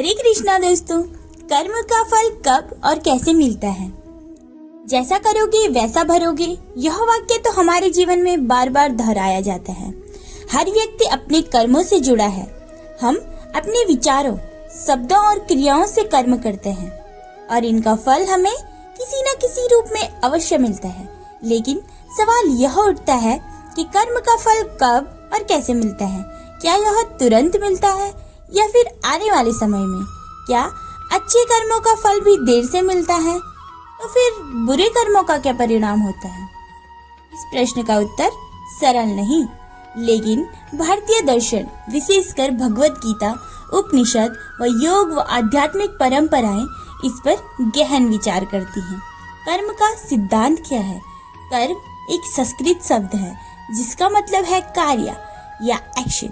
हरे कृष्णा दोस्तों। कर्म का फल कब और कैसे मिलता है? जैसा करोगे वैसा भरोगे, यह वाक्य तो हमारे जीवन में बार बार दोहराया जाता है। हर व्यक्ति अपने कर्मों से जुड़ा है। हम अपने विचारों, शब्दों और क्रियाओं से कर्म करते हैं और इनका फल हमें किसी न किसी रूप में अवश्य मिलता है। लेकिन सवाल यह उठता है कि कर्म का फल कब और कैसे मिलता है? क्या यह तुरंत मिलता है या फिर आने वाले समय में? क्या अच्छे कर्मों का फल भी देर से मिलता है? तो फिर बुरे कर्मों का क्या परिणाम होता है? इस प्रश्न का उत्तर सरल नहीं, लेकिन भारतीय दर्शन, विशेषकर भगवत गीता, उपनिषद व योग व आध्यात्मिक परंपराएं इस पर गहन विचार करती हैं। कर्म का सिद्धांत क्या है? कर्म एक संस्कृत शब्द है जिसका मतलब है कार्य या एक्शन।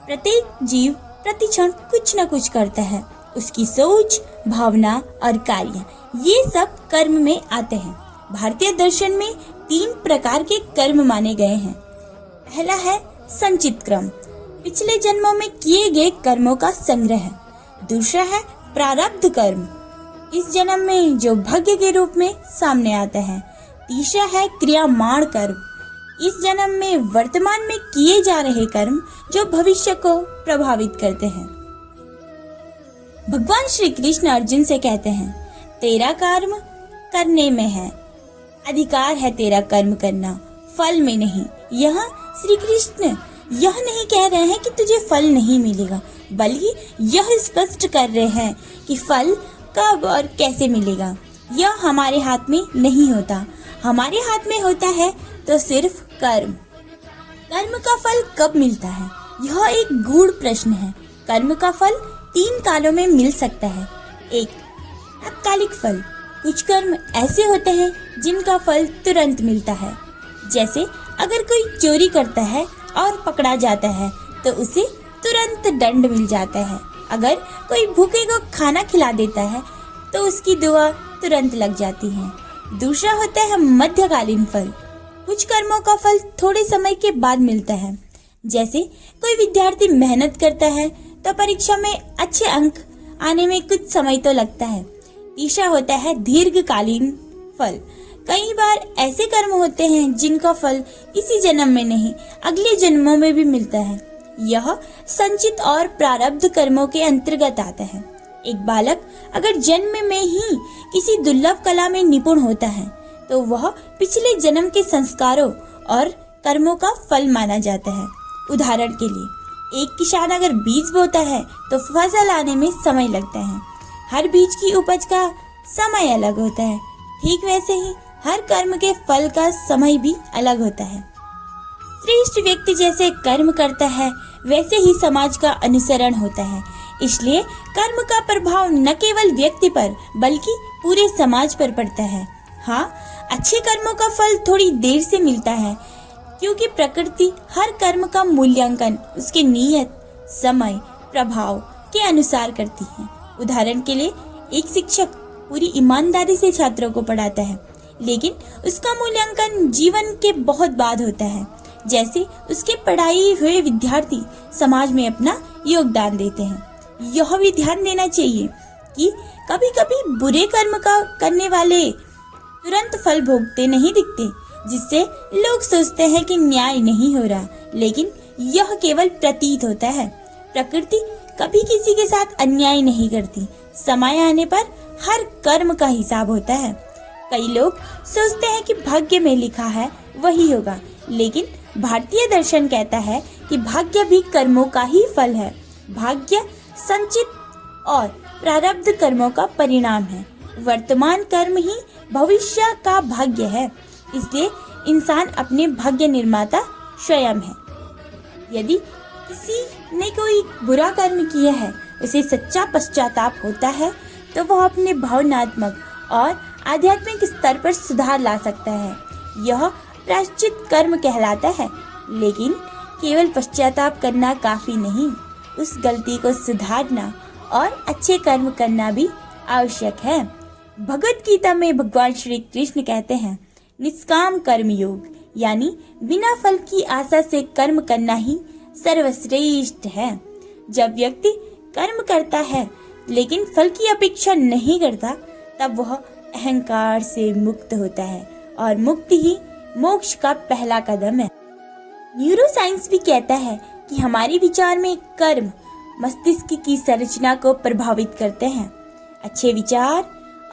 प्रत्येक जीव प्रतिक्षण कुछ न कुछ करता है। उसकी सोच, भावना और कार्य, ये सब कर्म में आते हैं। भारतीय दर्शन में 3 प्रकार के कर्म माने गए हैं। पहला है संचित कर्म, पिछले जन्मों में किए गए कर्मों का संग्रह। दूसरा है प्रारब्ध कर्म, इस जन्म में जो भाग्य के रूप में सामने आता है। तीसरा है क्रियामाण कर्म, इस जन्म में वर्तमान में किए जा रहे कर्म जो भविष्य को प्रभावित करते हैं। भगवान श्री कृष्ण अर्जुन से कहते हैं, तेरा कर्म करने में है, अधिकार है तेरा कर्म करना, फल में नहीं। यहाँ श्री कृष्ण यह नहीं कह रहे हैं कि तुझे फल नहीं मिलेगा, बल्कि यह स्पष्ट कर रहे हैं कि फल कब और कैसे मिलेगा यह हमारे हाथ में नहीं होता। हमारे हाथ में होता है तो सिर्फ कर्म। कर्म का फल कब मिलता है? यह एक गूढ़ प्रश्न है। कर्म का फल 3 कालों में मिल सकता है। 1. तात्कालिक फल, कुछ कर्म ऐसे होते हैं जिनका फल तुरंत मिलता है। जैसे अगर कोई चोरी करता है और पकड़ा जाता है तो उसे तुरंत दंड मिल जाता है। अगर कोई भूखे को खाना खिला देता है तो उसकी दुआ तुरंत लग जाती है। दूसरा होता है मध्यकालीन फल, कुछ कर्मों का फल थोड़े समय के बाद मिलता है। जैसे कोई विद्यार्थी मेहनत करता है तो परीक्षा में अच्छे अंक आने में कुछ समय तो लगता है। तीसरा होता है दीर्घकालीन फल, कई बार ऐसे कर्म होते हैं जिनका फल इसी जन्म में नहीं, अगले जन्मों में भी मिलता है। यह संचित और प्रारब्ध कर्मों के अंतर्गत आता है। एक बालक अगर जन्म में ही किसी दुर्लभ कला में निपुण होता है तो वह पिछले जन्म के संस्कारों और कर्मों का फल माना जाता है। उदाहरण के लिए, एक किसान अगर बीज बोता है तो फसल आने में समय लगता है। हर बीज की उपज का समय अलग होता है। ठीक वैसे ही हर कर्म के फल का समय भी अलग होता है। श्रेष्ठ व्यक्ति जैसे कर्म करता है वैसे ही समाज का अनुसरण होता है। इसलिए कर्म का प्रभाव न केवल व्यक्ति पर बल्कि पूरे समाज पर पड़ता है। हाँ, अच्छे कर्मों का फल थोड़ी देर से मिलता है क्योंकि प्रकृति हर कर्म का मूल्यांकन उसके नियत, समय, प्रभाव के अनुसार करती है। उदाहरण के लिए, एक शिक्षक पूरी ईमानदारी से छात्रों को पढ़ाता है, लेकिन उसका मूल्यांकन जीवन के बहुत बाद होता है। जैसे उसके पढ़ाई हुए विद्यार्थी समाज में अपना योगदान देते हैं। यह भी ध्यान देना चाहिए कि कभी कभी बुरे कर्म का करने वाले तुरंत फल भोगते नहीं दिखते, जिससे लोग सोचते हैं कि न्याय नहीं हो रहा, लेकिन यह केवल प्रतीत होता है। प्रकृति कभी किसी के साथ अन्याय नहीं करती। समय आने पर हर कर्म का हिसाब होता है। कई लोग सोचते हैं कि भाग्य में लिखा है वही होगा, लेकिन भारतीय दर्शन कहता है कि भाग्य भी कर्मों का ही फल है। भाग्य संचित और प्रारब्ध कर्मों का परिणाम है। वर्तमान कर्म ही भविष्य का भाग्य है। इसलिए इंसान अपने भाग्य निर्माता स्वयं है। यदि किसी ने कोई बुरा कर्म किया है, उसे सच्चा पश्चाताप होता है तो वह अपने भावनात्मक और आध्यात्मिक स्तर पर सुधार ला सकता है। यह प्रायश्चित कर्म कहलाता है। लेकिन केवल पश्चाताप करना काफी नहीं, उस गलती को सुधारना और अच्छे कर्म करना भी आवश्यक है। भगवत गीता में भगवान श्री कृष्ण कहते हैं, निष्काम कर्म योग, यानी बिना फल की आशा से कर्म करना ही सर्वश्रेष्ठ है। जब व्यक्ति कर्म करता है लेकिन फल की अपेक्षा नहीं करता, तब वह अहंकार से मुक्त होता है और मुक्ति ही मोक्ष का पहला कदम है। न्यूरोसाइंस भी कहता है कि हमारे विचार में कर्म मस्तिष्क की संरचना को प्रभावित करते हैं। अच्छे विचार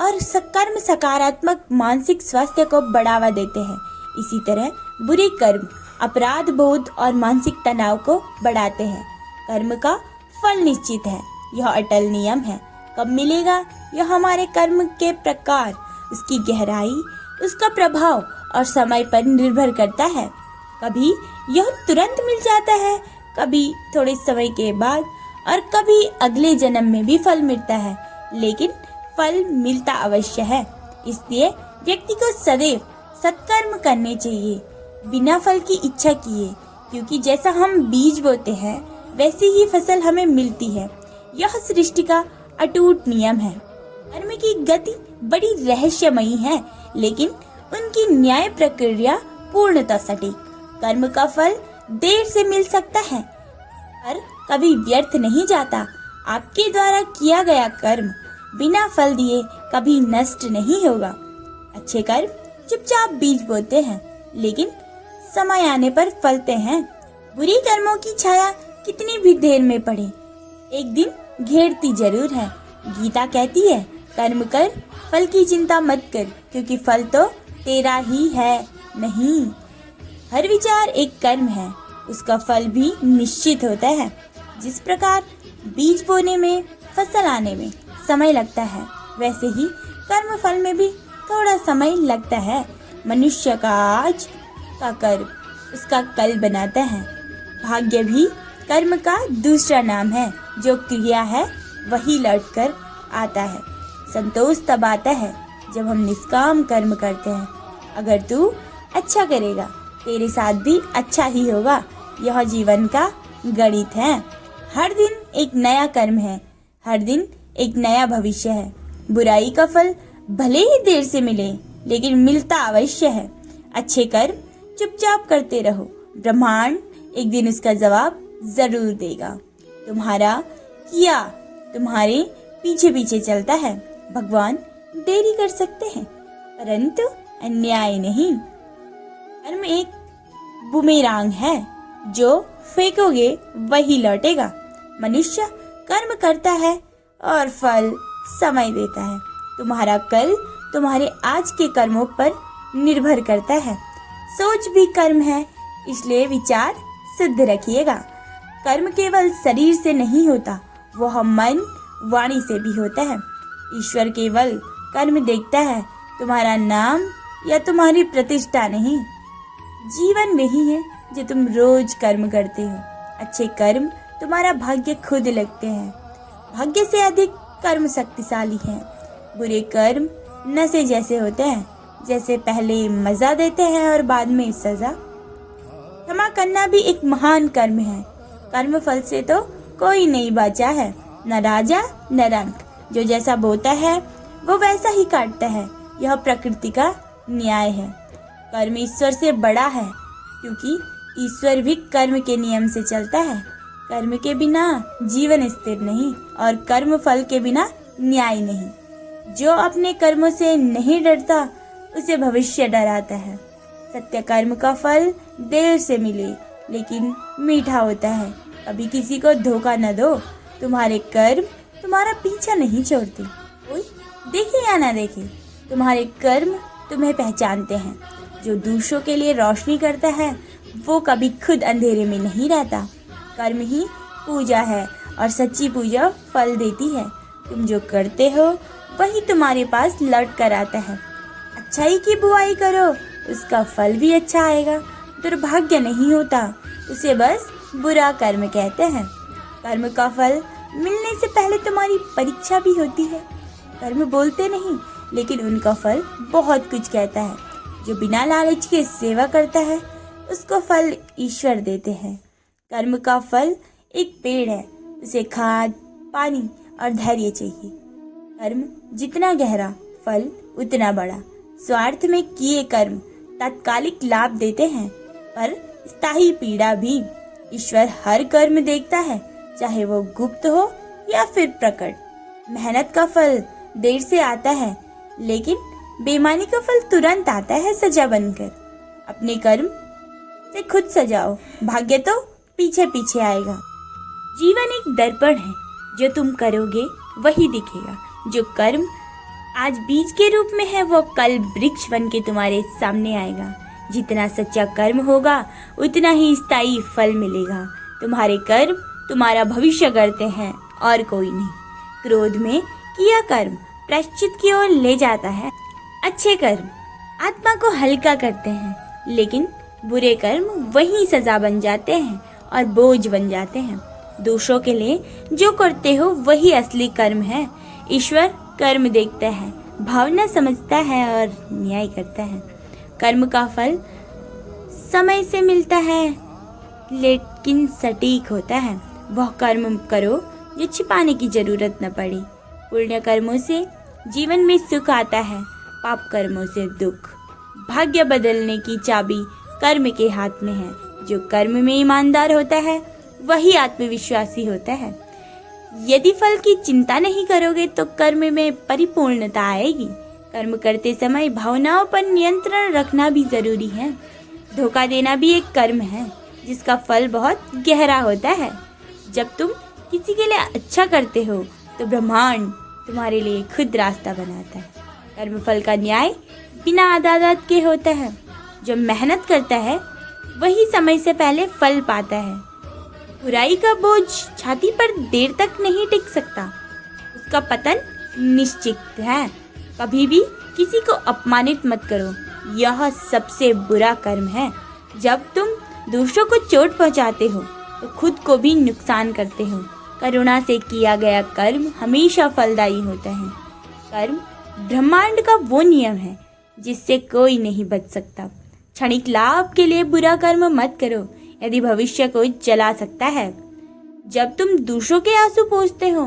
और कर्म सकारात्मक मानसिक स्वास्थ्य को बढ़ावा देते हैं। इसी तरह बुरे कर्म अपराध बोध और मानसिक तनाव को बढ़ाते हैं। कर्म का फल निश्चित है, यह अटल नियम है। कब मिलेगा, यह हमारे कर्म के प्रकार, उसकी गहराई, उसका प्रभाव और समय पर निर्भर करता है। कभी यह तुरंत मिल जाता है, कभी थोड़े समय के बाद और कभी अगले जन्म में भी फल मिलता है, लेकिन फल मिलता अवश्य है। इसलिए व्यक्ति को सदैव सत्कर्म करने चाहिए, बिना फल की इच्छा किए, क्योंकि जैसा हम बीज बोते हैं वैसी ही फसल हमें मिलती है। यह सृष्टि का अटूट नियम है। कर्म की गति बड़ी रहस्यमयी है, लेकिन उनकी न्याय प्रक्रिया पूर्णतः सटीक। कर्म का फल देर से मिल सकता है, पर कभी व्यर्थ नहीं जाता। आपके द्वारा किया गया कर्म बिना फल दिए कभी नष्ट नहीं होगा। अच्छे कर्म चुपचाप बीज बोते हैं, लेकिन समय आने पर फलते हैं। बुरी कर्मों की छाया कितनी भी देर में पड़े, एक दिन घेरती जरूर है। गीता कहती है, कर्म कर, फल की चिंता मत कर, क्योंकि फल तो तेरा ही है। नहीं, हर विचार एक कर्म है, उसका फल भी निश्चित होता है। जिस प्रकार बीज बोने में, फसल आने में समय लगता है, वैसे ही कर्म फल में भी थोड़ा समय लगता है। मनुष्य का आज का कर्म उसका कल बनाता है। भाग्य भी कर्म का दूसरा नाम है। जो क्रिया है वही लौट कर आता है। संतोष तब आता है जब हम निष्काम कर्म करते हैं। अगर तू अच्छा करेगा, तेरे साथ भी अच्छा ही होगा। यह जीवन का गणित है। हर दिन एक नया कर्म है, हर दिन एक नया भविष्य है। बुराई का फल भले ही देर से मिले, लेकिन मिलता अवश्य है। अच्छे कर्म चुपचाप करते रहो, ब्रह्मांड एक दिन उसका जवाब जरूर देगा। तुम्हारा किया तुम्हारे पीछे पीछे चलता है। भगवान देरी कर सकते हैं, परंतु अन्याय नहीं। कर्म एक बुमेरांग है, जो फेंकोगे वही लौटेगा। मनुष्य कर्म करता है और फल समय देता है। तुम्हारा कल तुम्हारे आज के कर्मों पर निर्भर करता है। सोच भी कर्म है, इसलिए विचार शुद्ध रखिएगा। कर्म केवल शरीर से नहीं होता, वह मन वाणी से भी होता है। ईश्वर केवल कर्म देखता है, तुम्हारा नाम या तुम्हारी प्रतिष्ठा नहीं। जीवन वही है जो तुम रोज कर्म करते हो। अच्छे कर्म तुम्हारा भाग्य खुद लगते हैं। भाग्य से अधिक कर्म शक्तिशाली है। बुरे कर्म नशे जैसे होते हैं, जैसे पहले मजा देते हैं और बाद में सजा। क्षमा करना भी एक महान कर्म है। कर्म फल से तो कोई नहीं बचा है, न राजा न रंक। जो जैसा बोता है वो वैसा ही काटता है। यह प्रकृति का न्याय है। कर्म ईश्वर से बड़ा है, क्योंकि ईश्वर भी कर्म के नियम से चलता है। कर्म के बिना जीवन स्थिर नहीं और कर्म फल के बिना न्याय नहीं। जो अपने कर्मों से नहीं डरता, उसे भविष्य डराता है। सत्य कर्म का फल देर से मिले, लेकिन मीठा होता है। कभी किसी को धोखा न दो। तुम्हारे कर्म तुम्हारा पीछा नहीं छोड़ते। कोई देखे या ना देखे, तुम्हारे कर्म तुम्हें पहचानते हैं। जो दूसरों के लिए रोशनी करता है, वो कभी खुद अंधेरे में नहीं रहता। कर्म ही पूजा है और सच्ची पूजा फल देती है। तुम जो करते हो वही तुम्हारे पास लौट कर आता है। अच्छाई की बुआई करो, उसका फल भी अच्छा आएगा। दुर्भाग्य नहीं होता, उसे बस बुरा कर्म कहते हैं। कर्म का फल मिलने से पहले तुम्हारी परीक्षा भी होती है। कर्म बोलते नहीं, लेकिन उनका फल बहुत कुछ कहता है। जो बिना लालच के सेवा करता है, उसको फल ईश्वर देते हैं। कर्म का फल एक पेड़ है, उसे खाद, पानी और धैर्य चाहिए। कर्म जितना गहरा, फल उतना बड़ा। स्वार्थ में किए कर्म तात्कालिक लाभ देते हैं, पर स्थायी पीड़ा भी। ईश्वर हर कर्म देखता है, चाहे वो गुप्त हो या फिर प्रकट। मेहनत का फल देर से आता है, लेकिन बेईमानी का फल तुरंत आता है सजा बनकर। अपने कर्म से खुद सजाओ, भाग्य तो पीछे पीछे आएगा। जीवन एक दर्पण है, जो तुम करोगे वही दिखेगा। जो कर्म आज बीज के रूप में है, वो कल वृक्ष बन के तुम्हारे सामने आएगा। जितना सच्चा कर्म होगा, उतना ही स्थायी फल मिलेगा। तुम्हारे कर्म तुम्हारा भविष्य करते हैं और कोई नहीं। क्रोध में किया कर्म प्रायश्चित की ओर ले जाता है। अच्छे कर्म आत्मा को हल्का करते हैं, लेकिन बुरे कर्म वही सजा बन जाते हैं और बोझ बन जाते हैं। दूसरों के लिए जो करते हो वही असली कर्म है। ईश्वर कर्म देखता है, भावना समझता है और न्याय करता है। कर्म का फल समय से मिलता है, लेकिन सटीक होता है। वह कर्म करो जो छिपाने की जरूरत न पड़े। पुण्य कर्मों से जीवन में सुख आता है, पाप कर्मों से दुख। भाग्य बदलने की चाबी कर्म के हाथ में है। जो कर्म में ईमानदार होता है, वही आत्मविश्वासी होता है। यदि फल की चिंता नहीं करोगे तो कर्म में परिपूर्णता आएगी। कर्म करते समय भावनाओं पर नियंत्रण रखना भी जरूरी है। धोखा देना भी एक कर्म है, जिसका फल बहुत गहरा होता है। जब तुम किसी के लिए अच्छा करते हो, तो ब्रह्मांड तुम्हारे लिए खुद रास्ता बनाता है। कर्म फल का न्याय बिना अदालत के होता है। जो मेहनत करता है, वही समय से पहले फल पाता है। बुराई का बोझ छाती पर देर तक नहीं टिक सकता, उसका पतन निश्चित है। कभी भी किसी को अपमानित मत करो, यह सबसे बुरा कर्म है। जब तुम दूसरों को चोट पहुंचाते हो, तो खुद को भी नुकसान करते हो। करुणा से किया गया कर्म हमेशा फलदायी होता है। कर्म ब्रह्मांड का वो नियम है जिससे कोई नहीं बच सकता। क्षणिक लाभ के लिए बुरा कर्म मत करो, यदि भविष्य को जला सकता है। जब तुम दूसरों के आंसू पोंछते हो,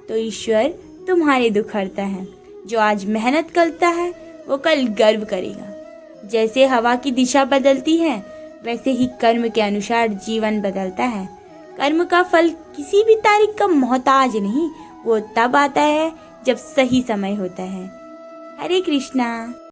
तो ईश्वर तुम्हारे दुख हरता है। जो आज मेहनत करता है, वो कल गर्व करेगा। जैसे हवा की दिशा बदलती है, वैसे ही कर्म के अनुसार जीवन बदलता है। कर्म का फल किसी भी तारीख का मोहताज नहीं, वो तब आता है जब सही समय होता है। हरे कृष्णा।